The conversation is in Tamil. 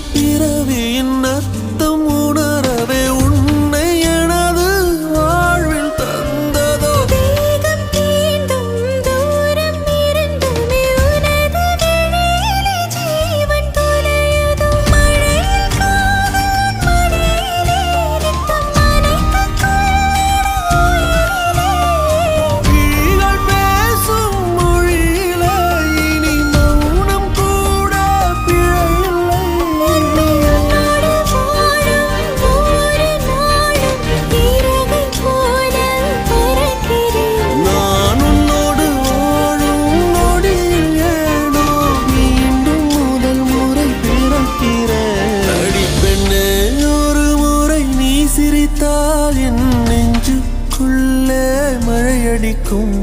பிறவியின் அர்த்தம் உணரவே உன்னை எனது வாழ்வில் தந்ததோ வேகம் தீண்டும் தூரம் இருந்துமே உனது விழியிலே ஜீவன் தொலையுதோ மழையில் காதல் மடியிலே நித்தம் நனைத்துக் ஈகள் பேசும் மொழியிலே இனி மௌனம் கூட பிழையில்லை உன்னோடு வாழும் ஒவ்வொரு நாளும் இறகை போல பறக்கிறேன் நான் உன்னோடு வாழும் நொடியில் ஏனோ மீண்டும் முதல் முறை பிறக்கிறேன் அடி பெண்ணே ஒரு முறை நீ சிரித்தால் என் நெஞ்சுக்குள்ளே மழையடிக்கும்